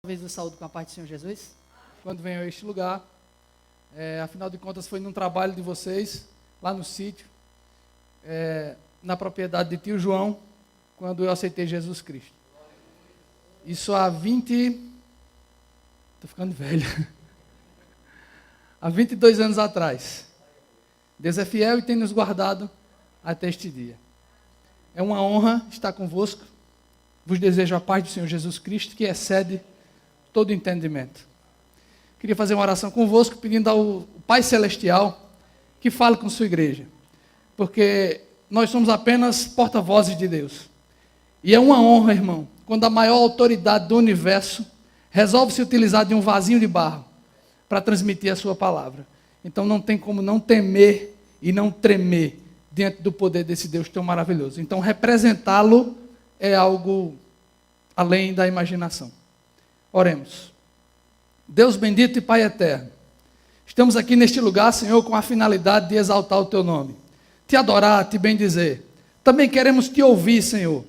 Talvez eu saúde com a paz do Senhor Jesus. Quando venho a este lugar, afinal de contas foi num trabalho de vocês, lá no sítio, na propriedade de tio João, quando eu aceitei Jesus Cristo. Isso há 20... Estou ficando velho. Há 22 anos atrás. Deus é fiel e tem nos guardado até este dia. É uma honra estar convosco. Vos desejo a paz do Senhor Jesus Cristo, que excede todo entendimento. Queria fazer uma oração convosco, pedindo ao Pai Celestial que fale com sua igreja, porque nós somos apenas porta-vozes de Deus. E é uma honra, irmão, quando a maior autoridade do universo resolve se utilizar de um vasinho de barro para transmitir a sua palavra. Então não tem como não temer e não tremer diante do poder desse Deus tão maravilhoso. Então representá-lo é algo além da imaginação. Oremos. Deus bendito e Pai eterno, estamos aqui neste lugar, Senhor, com a finalidade de exaltar o Teu nome, Te adorar, Te bendizer. Também queremos Te ouvir, Senhor.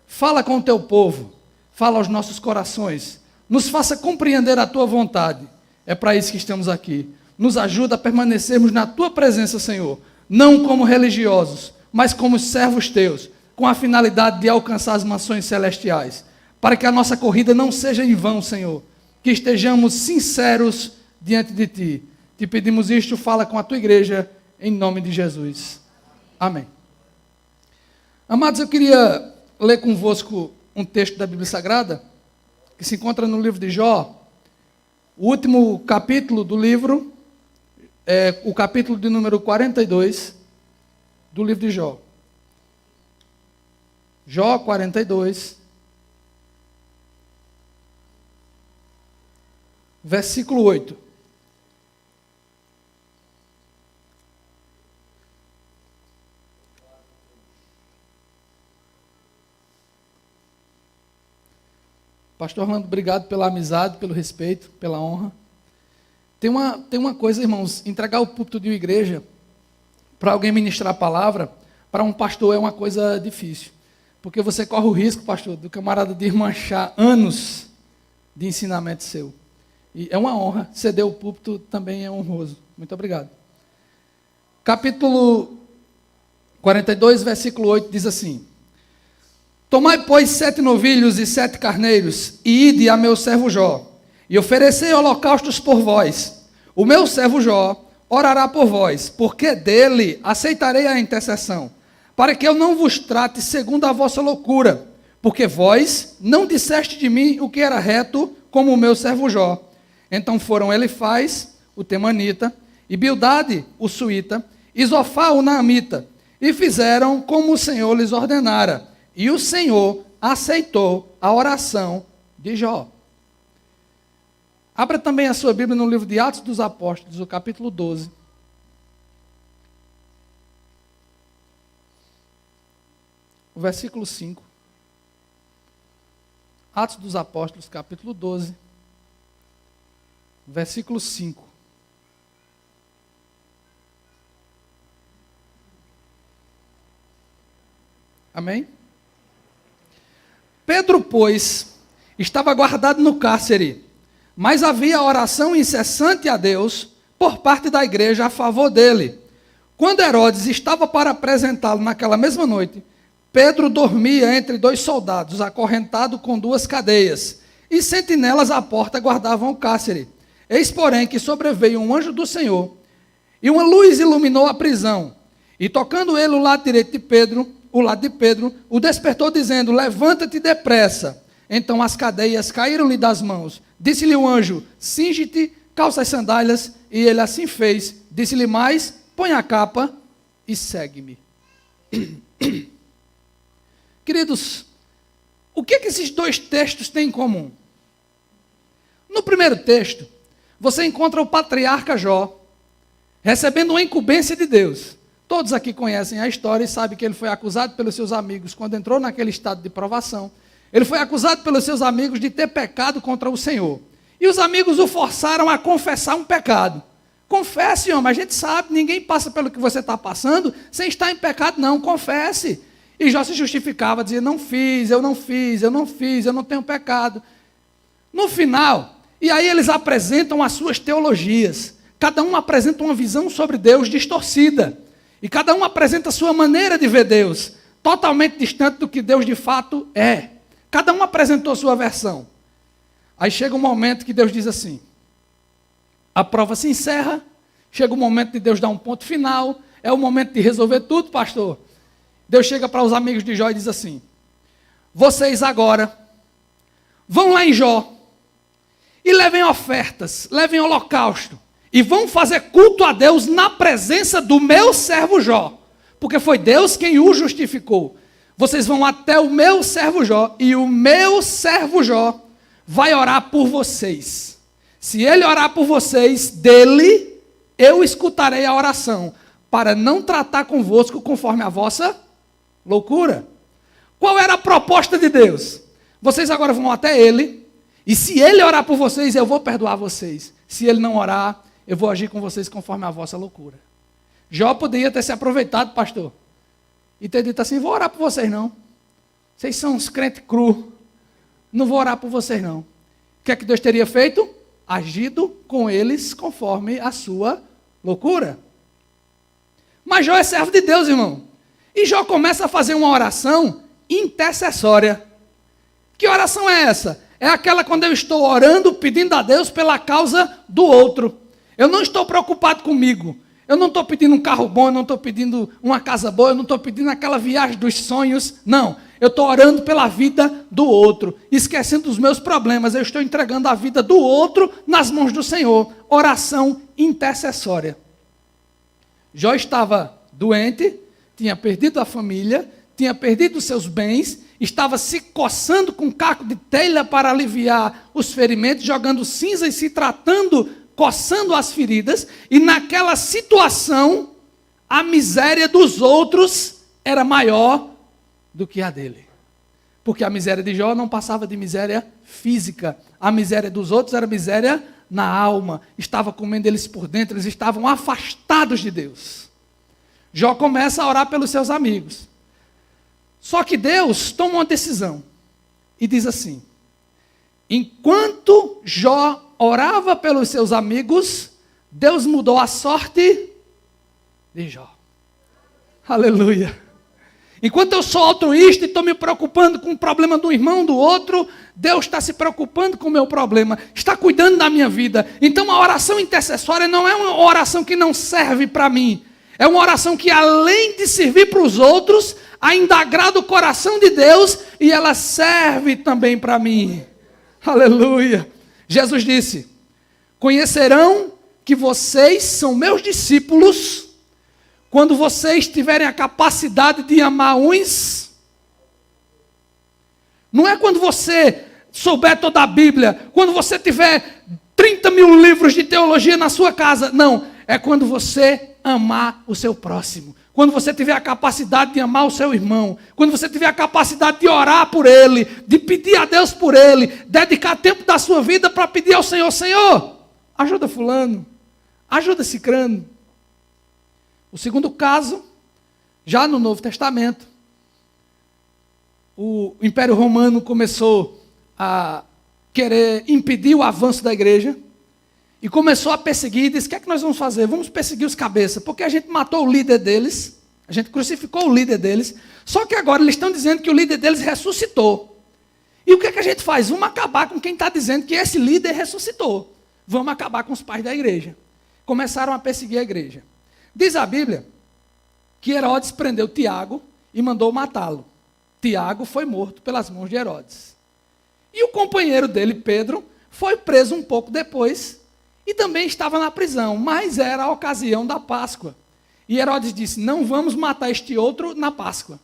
Fala com o Teu povo, fala aos nossos corações, nos faça compreender a Tua vontade. É para isso que estamos aqui. Nos ajuda a permanecermos na Tua presença, Senhor, não como religiosos, mas como servos Teus, com a finalidade de alcançar as mansões celestiais, para que a nossa corrida não seja em vão, Senhor, que estejamos sinceros diante de Ti. Te pedimos isto, fala com a Tua igreja, em nome de Jesus. Amém. Amados, eu queria ler convosco um texto da Bíblia Sagrada, que se encontra no livro de Jó. O último capítulo do livro é o capítulo de número 42 do livro de Jó. Jó 42, versículo 8. Pastor Orlando, obrigado pela amizade, pelo respeito, pela honra. Tem uma coisa, irmãos, entregar o púlpito de uma igreja para alguém ministrar a palavra, para um pastor é uma coisa difícil. Porque você corre o risco, pastor, do camarada desmanchar anos de ensinamento seu. E é uma honra, ceder o púlpito também é honroso. Muito obrigado. Capítulo 42, versículo 8, diz assim: Tomai, pois, 7 novilhos e 7 carneiros, e ide a meu servo Jó, e oferecei holocaustos por vós. O meu servo Jó orará por vós, porque dele aceitarei a intercessão, para que eu não vos trate segundo a vossa loucura, porque vós não disseste de mim o que era reto, como o meu servo Jó. Então foram Elifaz, o temanita, e Bildade, o suíta, e Zofá, o naamita, e fizeram como o Senhor lhes ordenara, e o Senhor aceitou a oração de Jó. Abra também a sua Bíblia no livro de Atos dos Apóstolos, o capítulo 12. O versículo 5. Atos dos Apóstolos, capítulo 12. Versículo 5. Amém? Pedro, pois, estava guardado no cárcere, mas havia oração incessante a Deus por parte da igreja a favor dele. Quando Herodes estava para apresentá-lo naquela mesma noite, Pedro dormia entre 2 soldados, acorrentado com 2 cadeias, e sentinelas à porta guardavam o cárcere. Eis, porém, que sobreveio um anjo do Senhor, e uma luz iluminou a prisão. E tocando ele o lado direito de Pedro, o despertou, dizendo: Levanta-te depressa. Então as cadeias caíram-lhe das mãos. Disse-lhe o anjo: Cinge-te, calça as sandálias. E ele assim fez. Disse-lhe mais: Põe a capa e segue-me. Queridos, o que esses 2 textos têm em comum? No primeiro texto, você encontra o patriarca Jó recebendo uma incumbência de Deus. Todos aqui conhecem a história e sabem que ele foi acusado pelos seus amigos quando entrou naquele estado de provação. Ele foi acusado pelos seus amigos de ter pecado contra o Senhor. E os amigos o forçaram a confessar um pecado. Confesse, homem, a gente sabe, ninguém passa pelo que você está passando sem estar em pecado, não, confesse. E Jó se justificava, dizia: não fiz, eu não tenho pecado. No final, e aí eles apresentam as suas teologias. Cada um apresenta uma visão sobre Deus distorcida. E cada um apresenta a sua maneira de ver Deus, totalmente distante do que Deus de fato é. Cada um apresentou a sua versão. Aí chega um momento que Deus diz assim, a prova se encerra, chega o momento de Deus dar um ponto final, é o momento de resolver tudo, pastor. Deus chega para os amigos de Jó e diz assim, vocês agora vão lá em Jó e levem ofertas, levem holocausto, e vão fazer culto a Deus na presença do meu servo Jó, porque foi Deus quem o justificou. Vocês vão até o meu servo Jó, e o meu servo Jó vai orar por vocês. Se ele orar por vocês, dele eu escutarei a oração, para não tratar convosco conforme a vossa loucura. Qual era a proposta de Deus? Vocês agora vão até ele, e se ele orar por vocês, eu vou perdoar vocês. Se ele não orar, eu vou agir com vocês conforme a vossa loucura. Jó poderia ter se aproveitado, pastor, e ter dito assim, vou orar por vocês não. Vocês são uns crentes cru. Não vou orar por vocês não. O que é que Deus teria feito? Agido com eles conforme a sua loucura. Mas Jó é servo de Deus, irmão. E Jó começa a fazer uma oração intercessória. Que oração é essa? É aquela quando eu estou orando, pedindo a Deus pela causa do outro. Eu não estou preocupado comigo. Eu não estou pedindo um carro bom, eu não estou pedindo uma casa boa, eu não estou pedindo aquela viagem dos sonhos. Não, eu estou orando pela vida do outro, esquecendo dos meus problemas. Eu estou entregando a vida do outro nas mãos do Senhor. Oração intercessória. Jó estava doente, tinha perdido a família, tinha perdido os seus bens, estava se coçando com um caco de telha para aliviar os ferimentos, jogando cinza e se tratando, coçando as feridas, e naquela situação, a miséria dos outros era maior do que a dele. Porque a miséria de Jó não passava de miséria física, a miséria dos outros era miséria na alma, estava comendo eles por dentro, eles estavam afastados de Deus. Jó começa a orar pelos seus amigos. Só que Deus toma uma decisão e diz assim, enquanto Jó orava pelos seus amigos, Deus mudou a sorte de Jó. Aleluia. Enquanto eu sou altruísta e estou me preocupando com o problema do irmão, do outro, Deus está se preocupando com o meu problema, está cuidando da minha vida. Então a oração intercessória não é uma oração que não serve para mim. É uma oração que, além de servir para os outros, ainda agrada o coração de Deus e ela serve também para mim. Aleluia. Jesus disse, conhecerão que vocês são meus discípulos quando vocês tiverem a capacidade de amar uns. Não é quando você souber toda a Bíblia, quando você tiver 30 mil livros de teologia na sua casa. Não, é quando você amar o seu próximo. Quando você tiver a capacidade de amar o seu irmão, quando você tiver a capacidade de orar por ele, de pedir a Deus por ele, dedicar tempo da sua vida para pedir ao Senhor, Senhor, ajuda fulano, ajuda cicrano. O segundo caso, já no Novo Testamento, o Império Romano começou a querer impedir o avanço da igreja, e começou a perseguir, e disse, o que é que nós vamos fazer? Vamos perseguir os cabeças, porque a gente matou o líder deles, a gente crucificou o líder deles, só que agora eles estão dizendo que o líder deles ressuscitou. E o que é que a gente faz? Vamos acabar com quem está dizendo que esse líder ressuscitou. Vamos acabar com os pais da igreja. Começaram a perseguir a igreja. Diz a Bíblia que Herodes prendeu Tiago e mandou matá-lo. Tiago foi morto pelas mãos de Herodes. E o companheiro dele, Pedro, foi preso um pouco depois, e também estava na prisão, mas era a ocasião da Páscoa. E Herodes disse, não vamos matar este outro na Páscoa.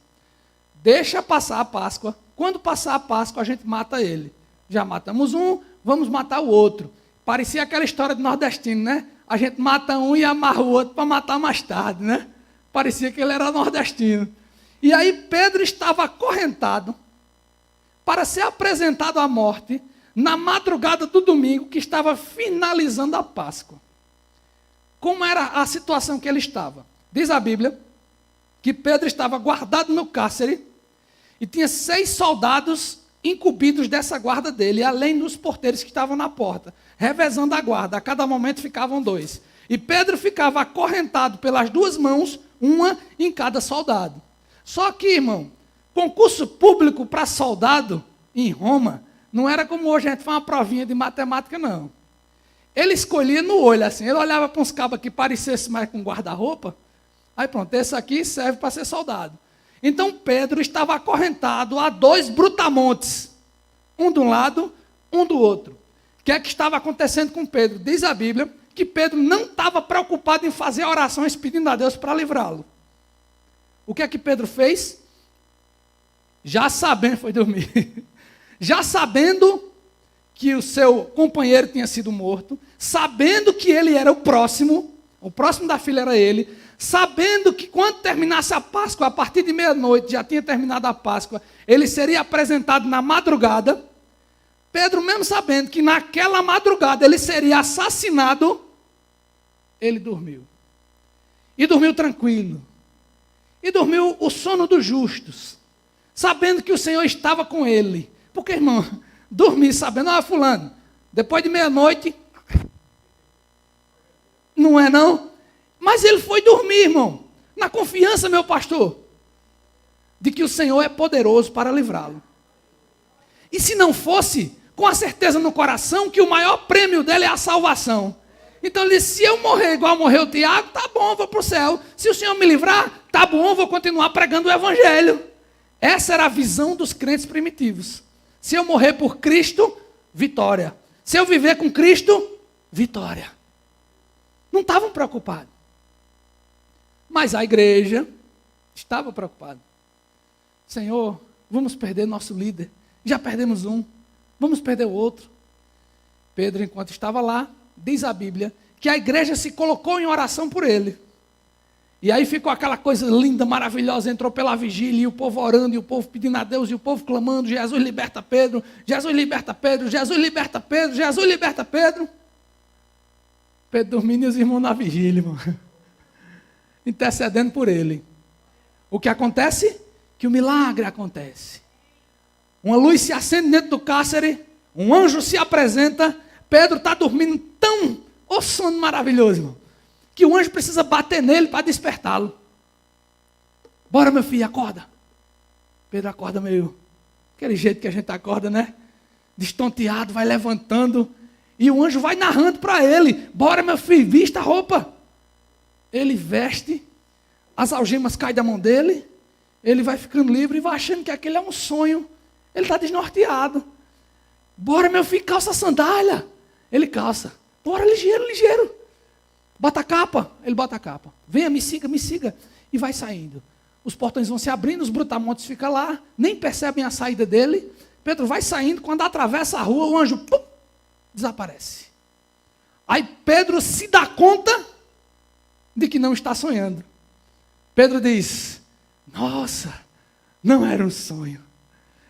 Deixa passar a Páscoa. Quando passar a Páscoa, a gente mata ele. Já matamos um, vamos matar o outro. Parecia aquela história de nordestino, né? A gente mata um e amarra o outro para matar mais tarde, né? Parecia que ele era nordestino. E aí Pedro estava acorrentado para ser apresentado à morte na madrugada do domingo, que estava finalizando a Páscoa. Como era a situação que ele estava? Diz a Bíblia que Pedro estava guardado no cárcere e tinha 6 soldados incumbidos dessa guarda dele, além dos porteiros que estavam na porta, revezando a guarda. A cada momento ficavam 2. E Pedro ficava acorrentado pelas 2 mãos, uma em cada soldado. Só que, irmão, concurso público para soldado em Roma não era como hoje a gente faz uma provinha de matemática, não. Ele escolhia no olho, assim. Ele olhava para uns cabos que parecessem mais com guarda-roupa. Aí pronto, esse aqui serve para ser soldado. Então Pedro estava acorrentado a 2 brutamontes. Um de um lado, um do outro. O que é que estava acontecendo com Pedro? Diz a Bíblia que Pedro não estava preocupado em fazer orações pedindo a Deus para livrá-lo. O que é que Pedro fez? Já sabendo, foi dormir. Já sabendo que o seu companheiro tinha sido morto, sabendo que ele era o próximo da fila era ele, sabendo que quando terminasse a Páscoa, a partir de meia-noite, já tinha terminado a Páscoa, ele seria apresentado na madrugada. Pedro, mesmo sabendo que naquela madrugada ele seria assassinado, ele dormiu. E dormiu tranquilo. E dormiu o sono dos justos, sabendo que o Senhor estava com ele. Porque, irmão, dormir sabendo, fulano, depois de meia-noite, não é não? Mas ele foi dormir, irmão, na confiança, meu pastor, de que o Senhor é poderoso para livrá-lo. E se não fosse, com a certeza no coração que o maior prêmio dele é a salvação. Então ele disse, se eu morrer igual morreu o Tiago, tá bom, vou para o céu. Se o Senhor me livrar, tá bom, vou continuar pregando o Evangelho. Essa era a visão dos crentes primitivos. Se eu morrer por Cristo, vitória. Se eu viver com Cristo, vitória. Não estavam preocupados. Mas a igreja estava preocupada. Senhor, vamos perder nosso líder. Já perdemos um, vamos perder o outro. Pedro, enquanto estava lá, diz a Bíblia, que a igreja se colocou em oração por ele. E aí ficou aquela coisa linda, maravilhosa, entrou pela vigília, e o povo orando, e o povo pedindo a Deus, e o povo clamando, Jesus liberta Pedro, Jesus liberta Pedro, Jesus liberta Pedro, Jesus liberta Pedro. Pedro dormindo e os irmãos na vigília, irmão, intercedendo por ele. O que acontece? Que o milagre acontece. Uma luz se acende dentro do cárcere, um anjo se apresenta, Pedro está dormindo tão, sono maravilhoso, irmão, que o anjo precisa bater nele para despertá-lo. Bora, meu filho, acorda. Pedro acorda meio, aquele jeito que a gente acorda, né? Destonteado, vai levantando, e o anjo vai narrando para ele, bora, meu filho, vista a roupa. Ele veste, as algemas caem da mão dele, ele vai ficando livre e vai achando que aquele é um sonho. Ele está desnorteado. Bora, meu filho, calça a sandália. Ele calça. Bora, ligeiro, ligeiro. Bota a capa. Ele bota a capa. Venha, me siga. E vai saindo. Os portões vão se abrindo, os brutamontes ficam lá, nem percebem a saída dele. Pedro vai saindo, quando atravessa a rua, o anjo pum, desaparece. Aí Pedro se dá conta de que não está sonhando. Pedro diz, nossa, não era um sonho.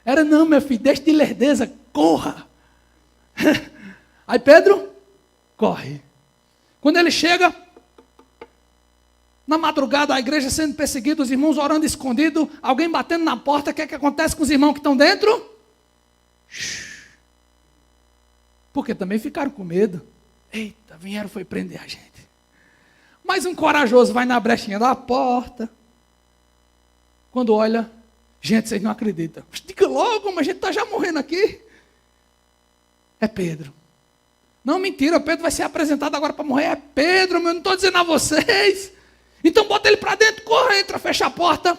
Era não, meu filho, deixe de lerdeza, corra. Aí Pedro corre. Quando ele chega, na madrugada, a igreja sendo perseguida, os irmãos orando escondido, alguém batendo na porta, o que é que acontece com os irmãos que estão dentro? Porque também ficaram com medo. Eita, vieram, foi prender a gente. Mas um corajoso vai na brechinha da porta. Quando olha, gente, vocês não acreditam. Diga logo, mas a gente está já morrendo aqui. É Pedro. Não, mentira, Pedro vai ser apresentado agora para morrer. É Pedro, meu, não estou dizendo a vocês. Então bota ele para dentro, corra, entra, fecha a porta.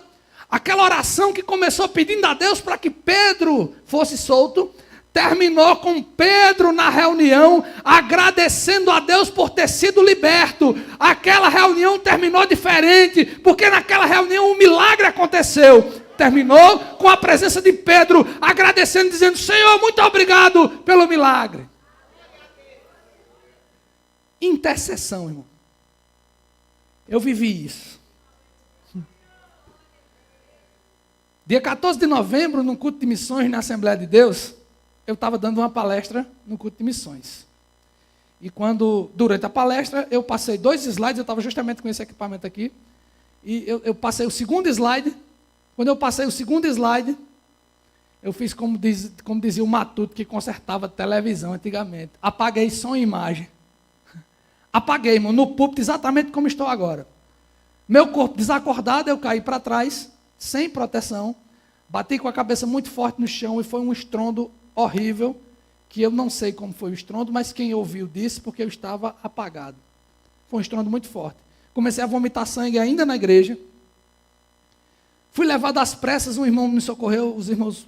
Aquela oração que começou pedindo a Deus para que Pedro fosse solto, terminou com Pedro na reunião, agradecendo a Deus por ter sido liberto. Aquela reunião terminou diferente, porque naquela reunião um milagre aconteceu. Terminou com a presença de Pedro, agradecendo, dizendo, Senhor, muito obrigado pelo milagre. Intercessão, irmão. Eu vivi isso. Dia 14 de novembro, no culto de missões na Assembleia de Deus, eu estava dando uma palestra no culto de missões. E durante a palestra, eu passei 2 slides, eu estava justamente com esse equipamento aqui, e eu passei o segundo slide. Quando eu passei o segundo slide, Eu fiz como dizia o Matuto, que consertava televisão antigamente. Apaguei som e imagem. Apaguei, irmão, no púlpito exatamente como estou agora. Meu corpo desacordado, eu caí para trás, sem proteção. Bati com a cabeça muito forte no chão e foi um estrondo horrível, que eu não sei como foi o estrondo, mas quem ouviu disse porque eu estava apagado. Foi um estrondo muito forte. Comecei a vomitar sangue ainda na igreja. Fui levado às pressas, um irmão me socorreu, os irmãos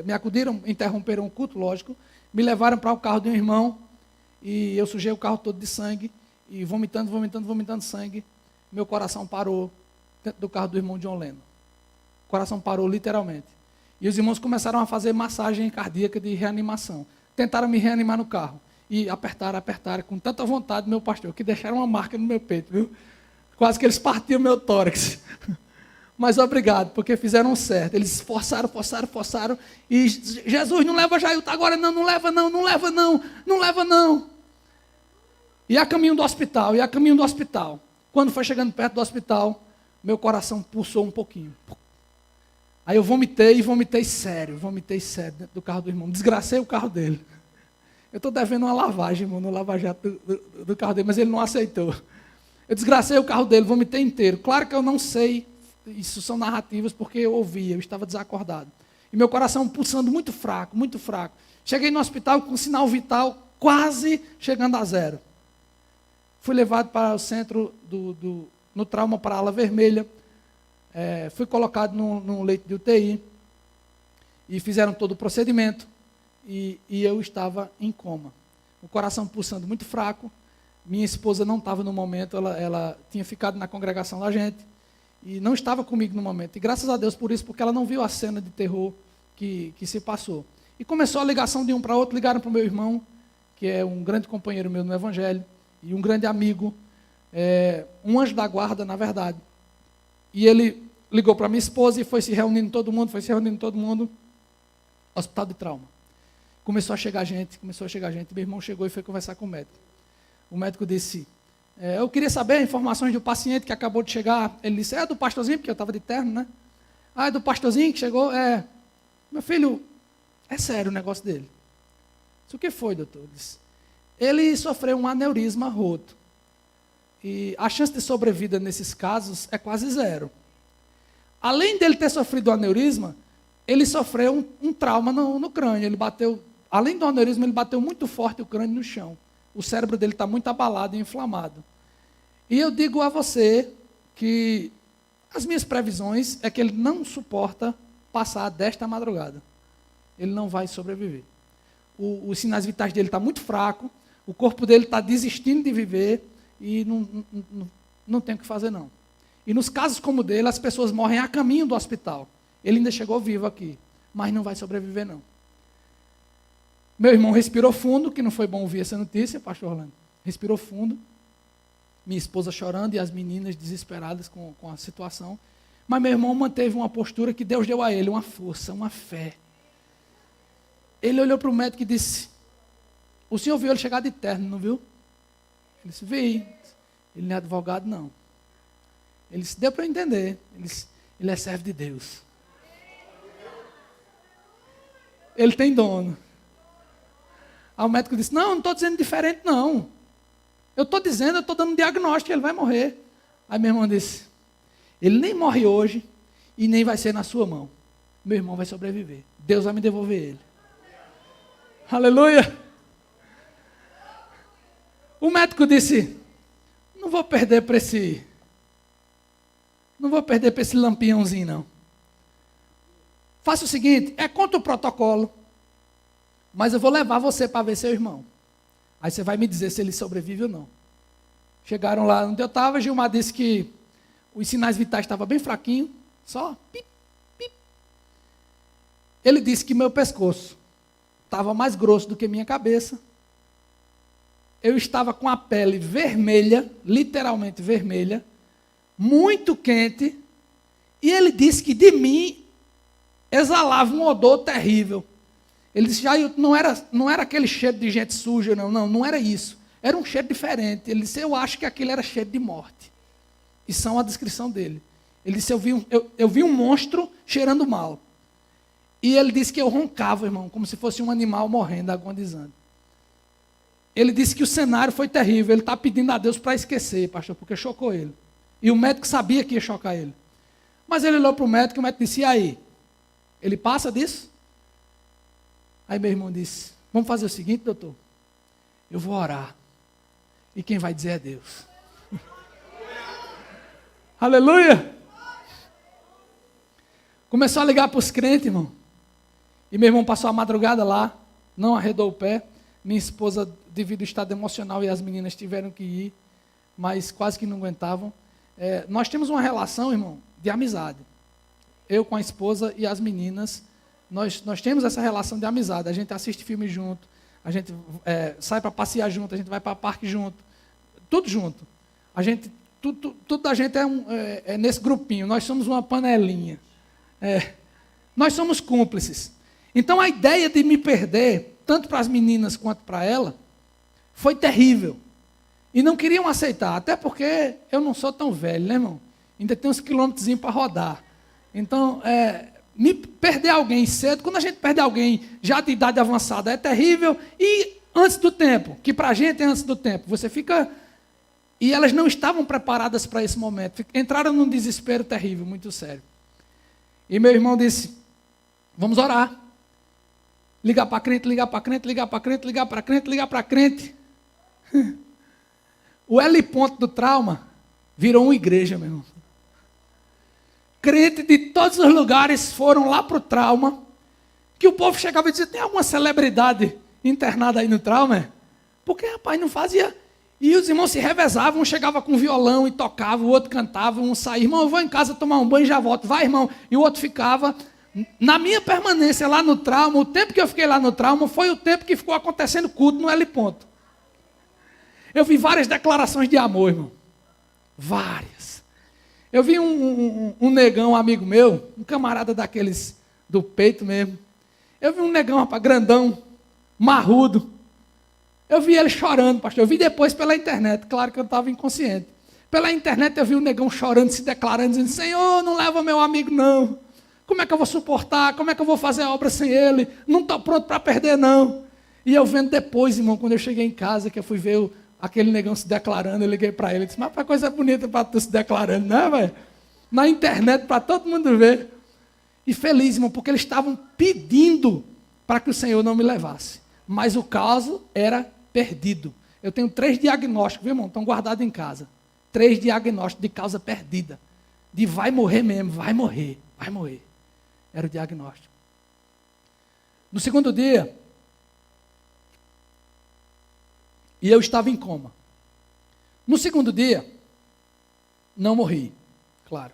me acudiram, interromperam o culto, lógico, me levaram para o carro de um irmão, e eu sujei o carro todo de sangue, e vomitando sangue, meu coração parou dentro do carro do irmão John Lennon. O coração parou literalmente. E os irmãos começaram a fazer massagem cardíaca de reanimação. Tentaram me reanimar no carro. E apertaram com tanta vontade, meu pastor, que deixaram uma marca no meu peito, viu? Quase que eles partiam meu tórax. Mas obrigado, porque fizeram certo. Eles forçaram. E Jesus, não leva Jailton agora, não leva não. E a caminho do hospital. Quando foi chegando perto do hospital, meu coração pulsou um pouquinho. Aí eu vomitei sério dentro do carro do irmão. Desgracei o carro dele. Eu estou devendo uma lavagem, irmão, no lava-jato do carro dele, mas ele não aceitou. Eu desgracei o carro dele, vomitei inteiro. Claro que eu não sei, isso são narrativas, porque eu ouvia, eu estava desacordado. E meu coração pulsando muito fraco. Cheguei no hospital com sinal vital quase chegando a zero. Fui levado para o centro no trauma para a ala vermelha. Fui colocado num leito de UTI. E fizeram todo o procedimento. E eu estava em coma. O coração pulsando muito fraco. Minha esposa não estava no momento, ela tinha ficado na congregação da gente. E não estava comigo no momento. E graças a Deus por isso, porque ela não viu a cena de terror que se passou. E começou a ligação de um para outro. Ligaram para o meu irmão, que é um grande companheiro meu no Evangelho. E um grande amigo. Um anjo da guarda, na verdade. E ele ligou para minha esposa e foi se reunindo todo mundo. Hospital de trauma. Começou a chegar gente. Meu irmão chegou e foi conversar com o médico. O médico disse, eu queria saber informações do paciente que acabou de chegar. Ele disse, é do pastorzinho, porque eu estava de terno, né? Ah, é do pastorzinho que chegou? Meu filho, é sério o negócio dele. Isso o que foi, doutor? Ele disse, ele sofreu um aneurisma roto. E a chance de sobrevida nesses casos é quase zero. Além dele ter sofrido um aneurisma, ele sofreu um trauma no crânio. Ele bateu, além do aneurisma, ele bateu muito forte o crânio no chão. O cérebro dele está muito abalado e inflamado. E eu digo a você que as minhas previsões é que ele não suporta passar desta madrugada. Ele não vai sobreviver. Os sinais vitais dele estão muito fracos, o corpo dele está desistindo de viver e não tem o que fazer não. E nos casos como o dele, as pessoas morrem a caminho do hospital. Ele ainda chegou vivo aqui, mas não vai sobreviver não. Meu irmão respirou fundo, que não foi bom ouvir essa notícia, pastor Orlando. Respirou fundo. Minha esposa chorando e as meninas desesperadas com a situação. Mas meu irmão manteve uma postura que Deus deu a ele, uma força, uma fé. Ele olhou para o médico e disse, o senhor viu ele chegar de terno, não viu? Ele disse, vi. Ele não é advogado, não. Ele disse, deu para eu entender. Ele disse, ele é servo de Deus. Ele tem dono. Aí o médico disse, não estou dizendo diferente, não. Eu estou dando um diagnóstico, ele vai morrer. Aí meu irmão disse, ele nem morre hoje e nem vai ser na sua mão. Meu irmão vai sobreviver. Deus vai me devolver ele. Aleluia. O médico disse, não vou perder para esse lampiãozinho, não. Faça o seguinte, é contra o protocolo, mas eu vou levar você para ver seu irmão. Aí você vai me dizer se ele sobrevive ou não. Chegaram lá onde eu estava, Gilmar disse que os sinais vitais estavam bem fraquinhos, só pip, pip. Ele disse que meu pescoço estava mais grosso do que minha cabeça. Eu estava com a pele vermelha, literalmente vermelha, muito quente, e ele disse que de mim exalava um odor terrível. Ele disse, não era aquele cheiro de gente suja, não era isso. Era um cheiro diferente. Ele disse, eu acho que aquilo era cheiro de morte. Isso é a descrição dele. Ele disse, eu vi um monstro cheirando mal. E ele disse que eu roncava, irmão, como se fosse um animal morrendo, agonizando. Ele disse que o cenário foi terrível. Ele está pedindo a Deus para esquecer, pastor, porque chocou ele. E o médico sabia que ia chocar ele. Mas ele olhou para o médico e o médico disse, e aí? Ele passa disso? Aí meu irmão disse, vamos fazer o seguinte, doutor. Eu vou orar. E quem vai dizer é Deus. Aleluia! Começou a ligar para os crentes, irmão. E meu irmão passou a madrugada lá, não arredou o pé. Minha esposa, devido ao estado emocional, e as meninas tiveram que ir, mas quase que não aguentavam. Nós temos uma relação, irmão, de amizade. Eu com a esposa e as meninas, nós temos essa relação de amizade. A gente assiste filme junto, a gente sai para passear junto, a gente vai para parque junto, tudo junto. Tudo da gente é nesse grupinho, nós somos uma panelinha. Nós somos cúmplices. Então a ideia de me perder, tanto para as meninas quanto para ela, foi terrível. E não queriam aceitar, até porque eu não sou tão velho, né, irmão? Ainda tem uns quilômetros para rodar. Então, me perder alguém cedo, quando a gente perde alguém já de idade avançada, é terrível. E antes do tempo, que para a gente é antes do tempo, você fica... E elas não estavam preparadas para esse momento. Entraram num desespero terrível, muito sério. E meu irmão disse, vamos orar. Ligar para crente, ligar para crente, ligar para crente, ligar para crente, ligar para crente. O L ponto do trauma virou uma igreja, meu irmão. Crente de todos os lugares foram lá para o trauma, que o povo chegava e dizia, tem alguma celebridade internada aí no trauma? Porque, rapaz, não fazia... E os irmãos se revezavam, um chegava com violão e tocava, o outro cantava, um saía, irmão, eu vou em casa tomar um banho e já volto, vai, irmão. E o outro ficava. Na minha permanência lá no trauma, o tempo que eu fiquei lá no trauma, foi o tempo que ficou acontecendo culto no L ponto. Eu vi várias declarações de amor, irmão. Várias. Eu vi um negão, um amigo meu, um camarada daqueles do peito mesmo. Eu vi um negão, rapaz, grandão, marrudo. Eu vi ele chorando, pastor. Eu vi depois pela internet, claro que eu estava inconsciente. Pela internet eu vi o negão chorando, se declarando, dizendo, Senhor, não leva meu amigo não. Como é que eu vou suportar? Como é que eu vou fazer a obra sem ele? Não estou pronto para perder não. E eu vendo depois, irmão, quando eu cheguei em casa, que eu fui ver aquele negão se declarando, eu liguei para ele e disse, mas para coisa bonita para tu se declarando, né, velho? Na internet, para todo mundo ver. E feliz, irmão, porque eles estavam pedindo para que o Senhor não me levasse. Mas o caso era perdido. Eu tenho 3 diagnósticos, viu, irmão? Estão guardados em casa. 3 diagnósticos de causa perdida. De vai morrer mesmo, vai morrer, vai morrer. Era o diagnóstico. No segundo dia, e eu estava em coma. No segundo dia, não morri, claro.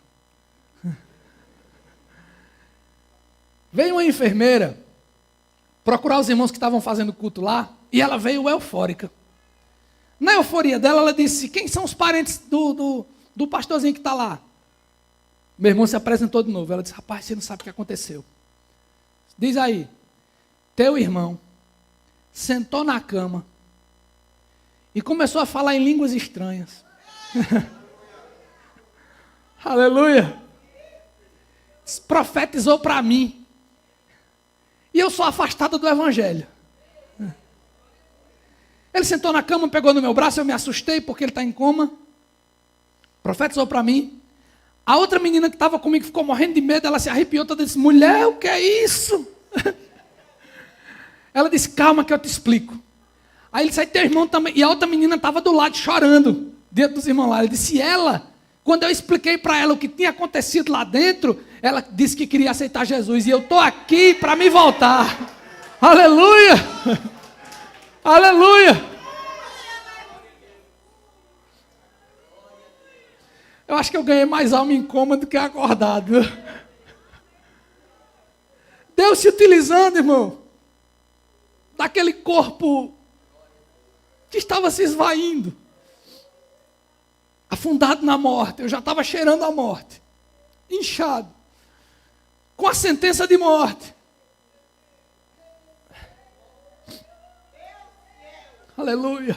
Veio uma enfermeira procurar os irmãos que estavam fazendo culto lá, e ela veio eufórica. Na euforia dela, ela disse, quem são os parentes do pastorzinho que está lá? Meu irmão se apresentou de novo. Ela disse, rapaz, você não sabe o que aconteceu. Diz aí, teu irmão sentou na cama e começou a falar em línguas estranhas. Aleluia. Profetizou para mim. E eu sou afastado do evangelho. Ele sentou na cama, pegou no meu braço, eu me assustei porque ele está em coma. Profetizou para mim. A outra menina que estava comigo ficou morrendo de medo, ela se arrepiou toda e disse, mulher, o que é isso? Ela disse, calma que eu te explico. Aí ele disse, teu irmão também. E a outra menina estava do lado chorando, dentro dos irmãos lá. Ele disse, quando eu expliquei para ela o que tinha acontecido lá dentro, ela disse que queria aceitar Jesus. E eu estou aqui para me voltar. Aleluia! Aleluia! Eu acho que eu ganhei mais alma em coma do que acordado. Deus se utilizando, irmão, daquele corpo que estava se esvaindo, afundado na morte. Eu já estava cheirando a morte, inchado, com a sentença de morte. Aleluia.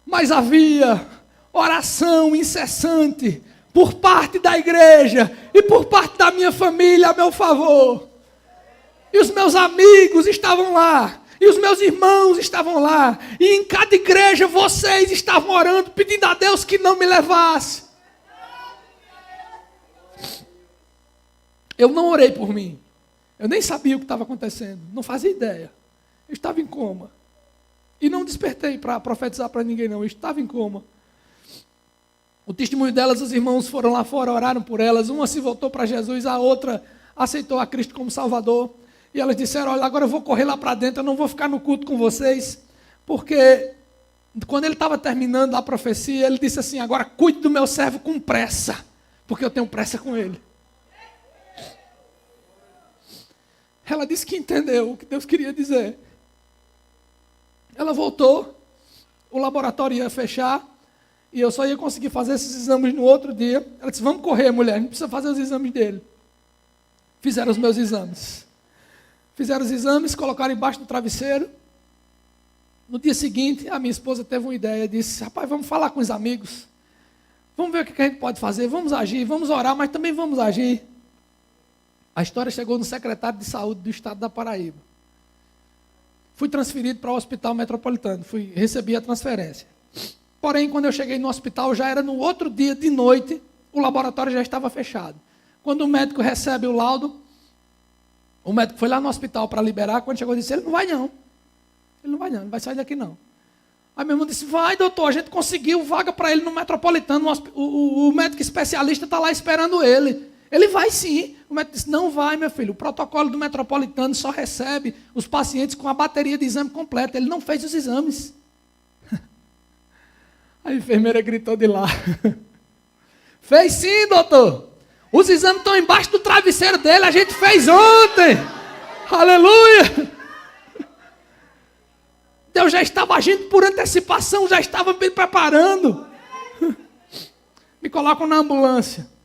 Mas havia oração incessante por parte da igreja e por parte da minha família a meu favor. E os meus amigos estavam lá. E os meus irmãos estavam lá. E em cada igreja vocês estavam orando, pedindo a Deus que não me levasse. Eu não orei por mim. Eu nem sabia o que estava acontecendo. Não fazia ideia. Eu estava em coma. E não despertei para profetizar para ninguém, não. Eu estava em coma. O testemunho delas, os irmãos foram lá fora, oraram por elas. Uma se voltou para Jesus, a outra aceitou a Cristo como Salvador. E elas disseram, olha, agora eu vou correr lá para dentro, eu não vou ficar no culto com vocês. Porque quando ele estava terminando a profecia, ele disse assim, agora cuide do meu servo com pressa. Porque eu tenho pressa com ele. Ela disse que entendeu o que Deus queria dizer. Ela voltou, o laboratório ia fechar, e eu só ia conseguir fazer esses exames no outro dia. Ela disse, vamos correr, mulher, a gente precisa fazer os exames dele. Fizeram os meus exames. Fizeram os exames, colocaram embaixo do travesseiro. No dia seguinte, a minha esposa teve uma ideia, disse, rapaz, vamos falar com os amigos. Vamos ver o que a gente pode fazer, vamos agir, vamos orar, mas também vamos agir. A história chegou no secretário de saúde do estado da Paraíba. Fui transferido para o hospital metropolitano, recebi a transferência. Porém, quando eu cheguei no hospital, já era no outro dia de noite, o laboratório já estava fechado. Quando o médico recebe o laudo, o médico foi lá no hospital para liberar, quando chegou, disse, ele não vai não. Ele não vai não, ele vai sair daqui não. Aí meu irmão disse, vai doutor, a gente conseguiu vaga para ele no metropolitano, o médico especialista está lá esperando ele. Ele vai sim. O médico disse, não vai, meu filho. O protocolo do metropolitano só recebe os pacientes com a bateria de exame completa. Ele não fez os exames. A enfermeira gritou de lá. Fez sim, doutor. Os exames estão embaixo do travesseiro dele. A gente fez ontem. Aleluia. Deus já estava agindo por antecipação. Já estava me preparando. Me colocam na ambulância.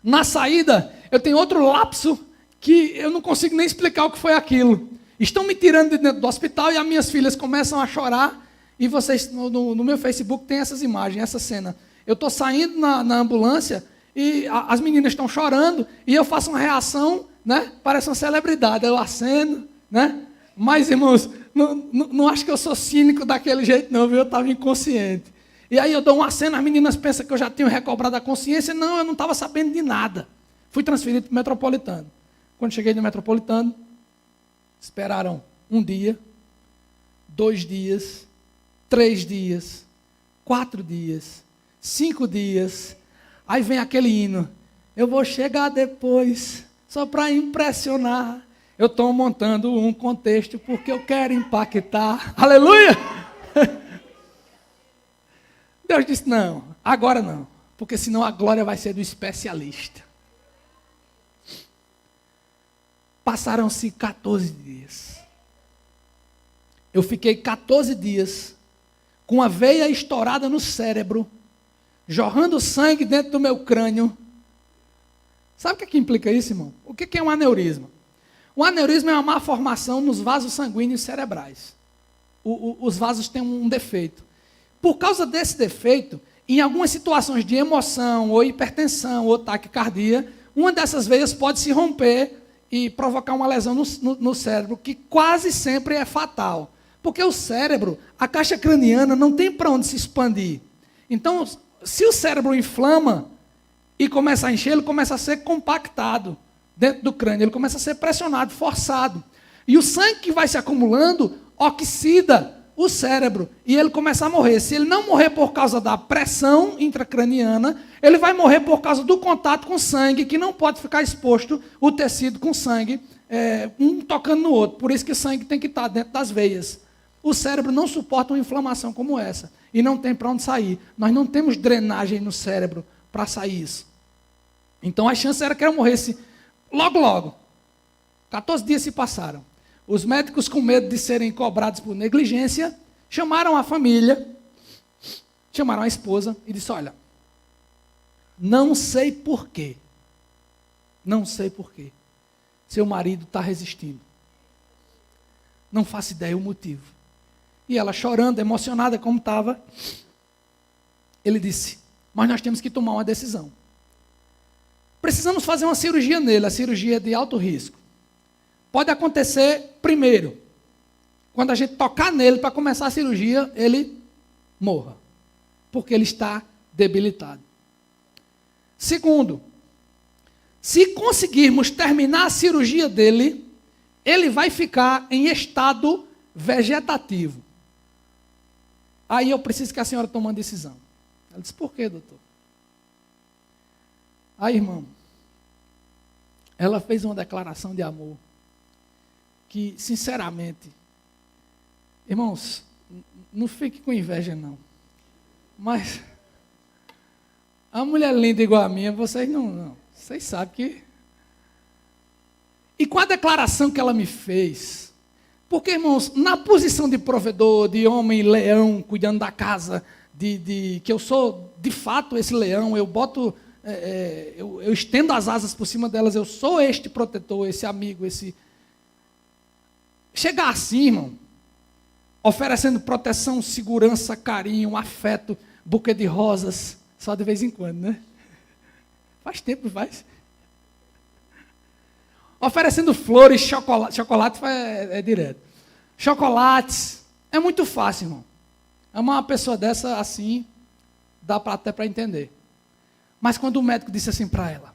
Na saída, eu tenho outro lapso que eu não consigo nem explicar o que foi aquilo. Estão me tirando de dentro do hospital e as minhas filhas começam a chorar. E vocês, no meu Facebook, tem essas imagens, essa cena. Eu estou saindo na ambulância e as meninas estão chorando e eu faço uma reação, né? Parece uma celebridade. Eu aceno, né? Mas, irmãos, não acho que eu sou cínico daquele jeito, não, viu? Eu estava inconsciente. E aí eu dou uma cena, as meninas pensam que eu já tinha recobrado a consciência. Não, eu não estava sabendo de nada. Fui transferido para o Metropolitano. Quando cheguei no Metropolitano, esperaram 1 dia, 2 dias, 3 dias, 4 dias, 5 dias. Aí vem aquele hino. Eu vou chegar depois, só para impressionar. Eu estou montando um contexto porque eu quero impactar. Aleluia! Deus disse, não, agora não, porque senão a glória vai ser do especialista. Passaram-se 14 dias. Eu fiquei 14 dias com a veia estourada no cérebro, jorrando sangue dentro do meu crânio. Sabe o que implica isso, irmão? O que é um aneurisma? Um aneurisma é uma má formação nos vasos sanguíneos cerebrais. Os vasos têm um defeito. Por causa desse defeito, em algumas situações de emoção, ou hipertensão, ou taquicardia, uma dessas veias pode se romper e provocar uma lesão no cérebro, que quase sempre é fatal. Porque o cérebro, a caixa craniana, não tem para onde se expandir. Então, se o cérebro inflama e começa a encher, ele começa a ser compactado dentro do crânio, ele começa a ser pressionado, forçado. E o sangue que vai se acumulando oxida o cérebro, e ele começa a morrer. Se ele não morrer por causa da pressão intracraniana, ele vai morrer por causa do contato com sangue, que não pode ficar exposto o tecido com sangue, um tocando no outro. Por isso que o sangue tem que estar dentro das veias. O cérebro não suporta uma inflamação como essa, e não tem para onde sair. Nós não temos drenagem no cérebro para sair isso. Então a chance era que eu morresse logo. 14 dias se passaram. Os médicos, com medo de serem cobrados por negligência, chamaram a família, chamaram a esposa e disse, olha, não sei porquê, seu marido está resistindo. Não faço ideia o motivo. E ela chorando, emocionada como estava, ele disse, mas nós temos que tomar uma decisão. Precisamos fazer uma cirurgia nele, a cirurgia de alto risco. Pode acontecer, primeiro, quando a gente tocar nele para começar a cirurgia, ele morra, porque ele está debilitado. Segundo, se conseguirmos terminar a cirurgia dele, ele vai ficar em estado vegetativo. Aí eu preciso que a senhora tome uma decisão. Ela disse, por quê, doutor? Aí, irmão, ela fez uma declaração de amor que, sinceramente, irmãos, não fique com inveja, não. Mas a mulher linda igual a minha, vocês não. Vocês sabem que... E com a declaração que ela me fez, porque, irmãos, na posição de provedor, de homem leão, cuidando da casa, que eu sou, de fato, esse leão, eu boto... eu estendo as asas por cima delas, eu sou este protetor, esse amigo, esse... Chegar assim, irmão, oferecendo proteção, segurança, carinho, afeto, buquê de rosas, só de vez em quando, né? Faz tempo, faz. Oferecendo flores, chocolate é direto. Chocolates, é muito fácil, irmão. Amar uma pessoa dessa assim, dá até para entender. Mas quando o médico disse assim para ela,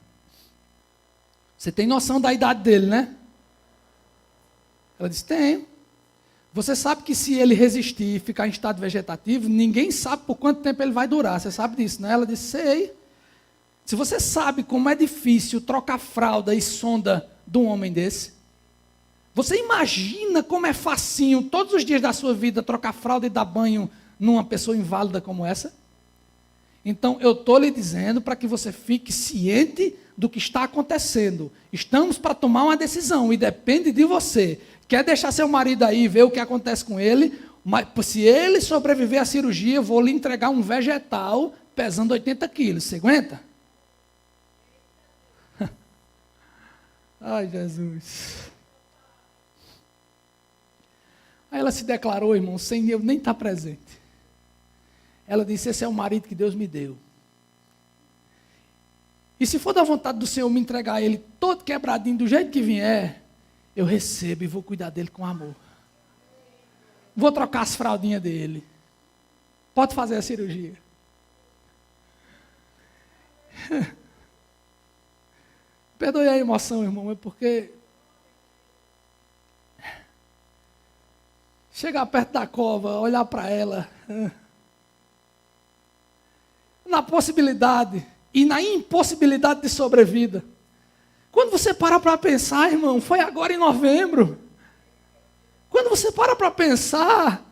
você tem noção da idade dele, né? Ela disse, tenho. Você sabe que se ele resistir e ficar em estado vegetativo, ninguém sabe por quanto tempo ele vai durar. Você sabe disso, né? Ela disse, sei. Se você sabe como é difícil trocar fralda e sonda de um homem desse, você imagina como é facinho todos os dias da sua vida trocar fralda e dar banho numa pessoa inválida como essa? Então, eu estou lhe dizendo para que você fique ciente do que está acontecendo. Estamos para tomar uma decisão e depende de você. Quer deixar seu marido aí e ver o que acontece com ele? Mas se ele sobreviver à cirurgia, eu vou lhe entregar um vegetal pesando 80 quilos. Você aguenta? Ai, Jesus. Aí ela se declarou, irmão, sem eu nem estar presente. Ela disse, esse é o marido que Deus me deu. E se for da vontade do Senhor me entregar ele todo quebradinho, do jeito que vier, eu recebo e vou cuidar dele com amor. Vou trocar as fraldinhas dele. Pode fazer a cirurgia. Perdoe a emoção, irmão, é porque chegar perto da cova, olhar para ela, na possibilidade e na impossibilidade de sobrevida. Quando você para pensar, irmão, foi agora em novembro. Quando você para pensar,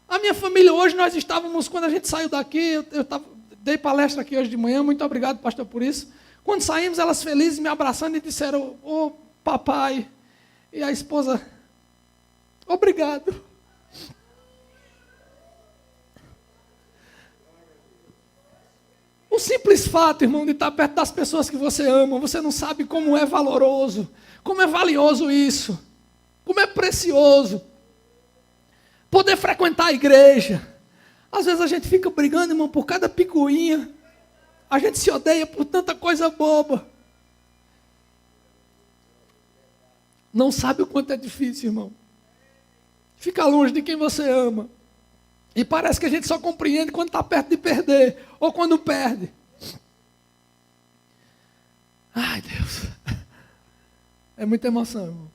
a minha família hoje, nós estávamos, quando a gente saiu daqui, dei palestra aqui hoje de manhã, muito obrigado, pastor, por isso. Quando saímos, elas felizes, me abraçando e disseram, ô papai, e a esposa, obrigado. O simples fato, irmão, de estar perto das pessoas que você ama, você não sabe como é valoroso, como é valioso isso, como é precioso. Poder frequentar a igreja. Às vezes a gente fica brigando, irmão, por cada picuinha. A gente se odeia por tanta coisa boba. Não sabe o quanto é difícil, irmão. Ficar longe de quem você ama. E parece que a gente só compreende quando está perto de perder. Ou quando perde. Ai, Deus. É muita emoção, irmão.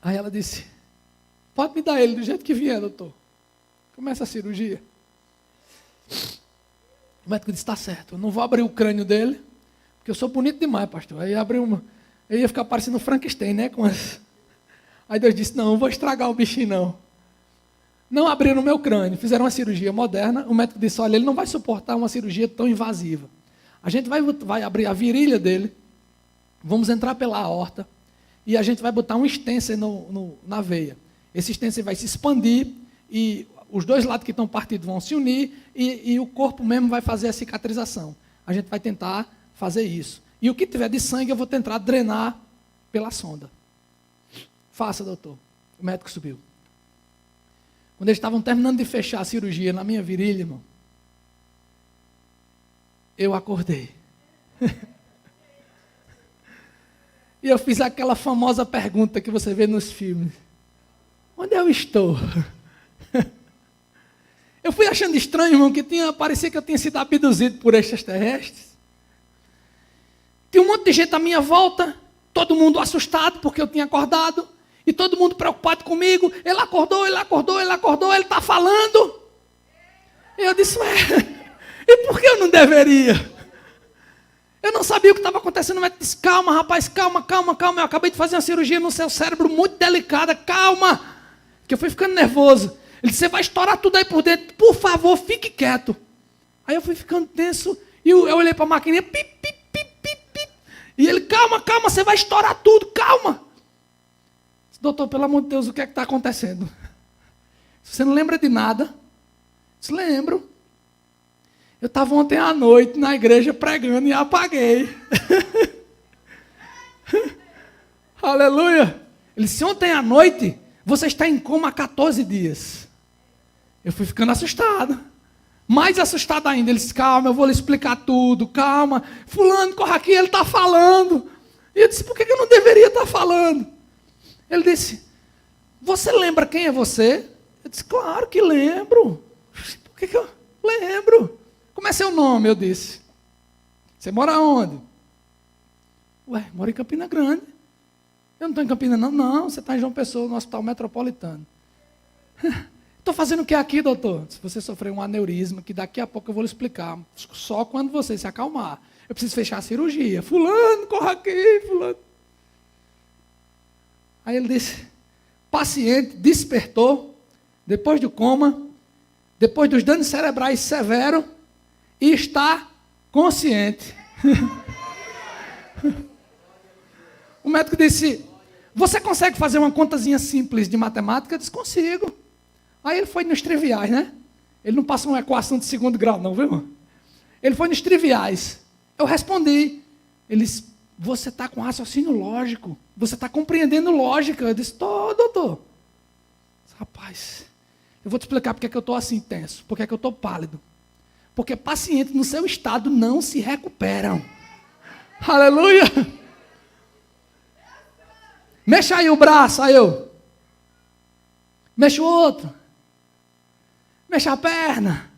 Aí ela disse, pode me dar ele do jeito que vier, doutor. Começa a cirurgia. O médico disse, está certo, eu não vou abrir o crânio dele, porque eu sou bonito demais, pastor. Aí abriu uma, eu ia ficar parecendo Frankenstein, né? Aí Deus disse, não vou estragar o bichinho, não. Não abriram o meu crânio, fizeram uma cirurgia moderna. O médico disse, olha, ele não vai suportar uma cirurgia tão invasiva. A gente vai abrir a virilha dele, vamos entrar pela aorta, e a gente vai botar um stencer na veia. Esse stencer vai se expandir, e os dois lados que estão partidos vão se unir, e o corpo mesmo vai fazer a cicatrização. A gente vai tentar fazer isso. E o que tiver de sangue, eu vou tentar drenar pela sonda. Faça, doutor. O médico subiu. Quando eles estavam terminando de fechar a cirurgia na minha virilha, irmão, eu acordei. E eu fiz aquela famosa pergunta que você vê nos filmes. Onde eu estou? Eu fui achando estranho, irmão, que parecia que eu tinha sido abduzido por extraterrestres. Tinha um monte de gente à minha volta, todo mundo assustado porque eu tinha acordado, e todo mundo preocupado comigo. Ele acordou, ele está falando. E eu disse, e por que eu não deveria? Eu não sabia o que estava acontecendo, mas disse, calma, rapaz, calma. Eu acabei de fazer uma cirurgia no seu cérebro muito delicada, calma. Que eu fui ficando nervoso. Ele disse, você vai estourar tudo aí por dentro, por favor, fique quieto. Aí eu fui ficando tenso, e eu olhei para a maquininha, pip. E ele, calma, você vai estourar tudo, calma. Disse, doutor, pelo amor de Deus, o que é que está acontecendo? Você não lembra de nada? Eu disse, lembro. Eu estava ontem à noite na igreja pregando e apaguei. Aleluia. Ele disse, ontem à noite, você está em coma há 14 dias. Eu fui ficando assustado. Mais assustado ainda. Ele disse, calma, eu vou lhe explicar tudo, calma. Fulano, corre aqui, ele está falando. E eu disse, por que eu não deveria estar falando? Ele disse, você lembra quem é você? Eu disse, claro que lembro. Por que eu lembro? Como é seu nome? Eu disse. Você mora onde? Ué, moro em Campina Grande. Eu não estou em Campina, não. Não, você está em João Pessoa, no Hospital Metropolitano. Estou fazendo o que aqui, doutor? Se você sofreu um aneurisma, que daqui a pouco eu vou lhe explicar. Só quando você se acalmar. Eu preciso fechar a cirurgia. Fulano, corra aqui, fulano. Aí ele disse, paciente despertou, depois do coma, depois dos danos cerebrais severos, e está consciente. O médico disse, você consegue fazer uma contazinha simples de matemática? Eu disse, consigo. Aí ele foi nos triviais, né? Ele não passou uma equação de segundo grau, não, viu, irmão? Ele foi nos triviais. Eu respondi. Ele disse, você está com raciocínio lógico. Você está compreendendo lógica. Eu disse, estou, doutor. Rapaz, eu vou te explicar porque é que eu estou assim tenso. Porque é que eu estou pálido. Porque pacientes no seu estado não se recuperam. Aleluia! Mexa aí o braço, aí eu. Mexa o outro. Mexa a perna.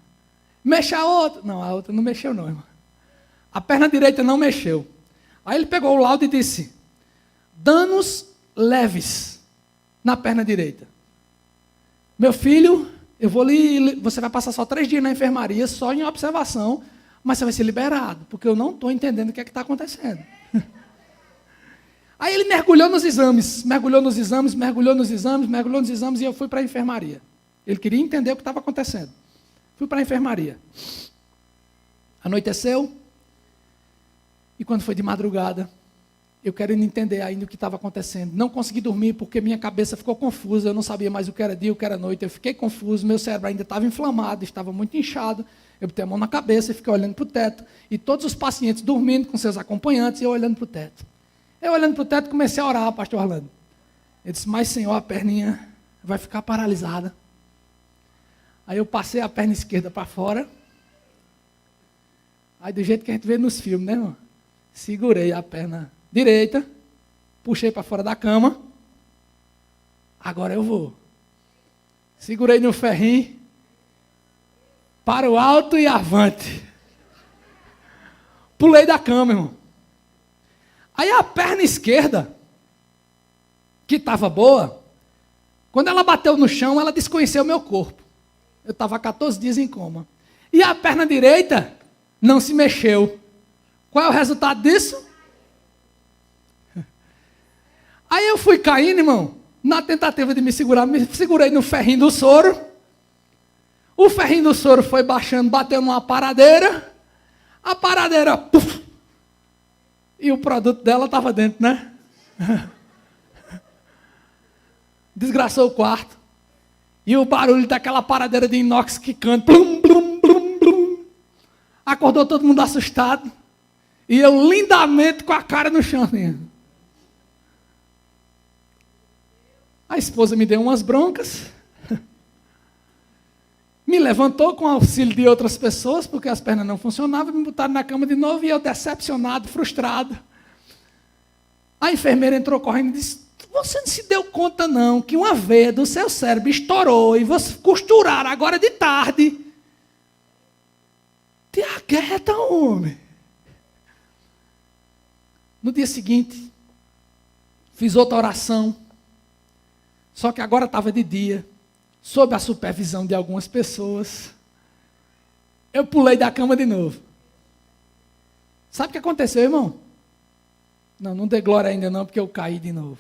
Mexa a outra. Não, a outra não mexeu não, irmão. A perna direita não mexeu. Aí ele pegou o laudo e disse, danos leves na perna direita. Meu filho, você vai passar só 3 dias na enfermaria, só em observação, mas você vai ser liberado, porque eu não estou entendendo o que é que está acontecendo. Aí ele mergulhou nos exames, e eu fui para a enfermaria. Ele queria entender o que estava acontecendo. Fui para a enfermaria. Anoiteceu, e quando foi de madrugada, eu querendo entender ainda o que estava acontecendo. Não consegui dormir porque minha cabeça ficou confusa, eu não sabia mais o que era dia, o que era noite, eu fiquei confuso, meu cérebro ainda estava inflamado, estava muito inchado, eu botei a mão na cabeça e fiquei olhando para o teto, e todos os pacientes dormindo com seus acompanhantes, e eu olhando para o teto. Eu olhando para o teto comecei a orar, pastor Orlando. Eu disse, mas Senhor, a perninha vai ficar paralisada. Aí eu passei a perna esquerda para fora, aí do jeito que a gente vê nos filmes, né, irmão? Segurei a perna direita, puxei para fora da cama, agora eu vou. Segurei no ferrinho, para o alto e avante. Pulei da cama, irmão. Aí a perna esquerda, que estava boa, quando ela bateu no chão, ela desconheceu o meu corpo. Eu estava 14 dias em coma. E a perna direita não se mexeu. Qual é o resultado disso? Aí eu fui caindo, irmão, na tentativa de me segurar, me segurei no ferrinho do soro. O ferrinho do soro foi baixando, bateu numa paradeira. A paradeira, puf, e o produto dela estava dentro, né? Desgraçou o quarto. E o barulho daquela paradeira de inox quicando. Blum, blum, blum, blum. Acordou todo mundo assustado. E eu lindamente com a cara no chão. A esposa me deu umas broncas. Me levantou com o auxílio de outras pessoas, porque as pernas não funcionavam, me botaram na cama de novo e eu decepcionado, frustrado. A enfermeira entrou correndo e disse: você não se deu conta não, que uma veia do seu cérebro estourou e você costuraram agora de tarde. Te aquieta, homem. No dia seguinte, fiz outra oração, só que agora estava de dia, sob a supervisão de algumas pessoas. Eu pulei da cama de novo. Sabe o que aconteceu, irmão? Não dei glória ainda não, porque eu caí de novo.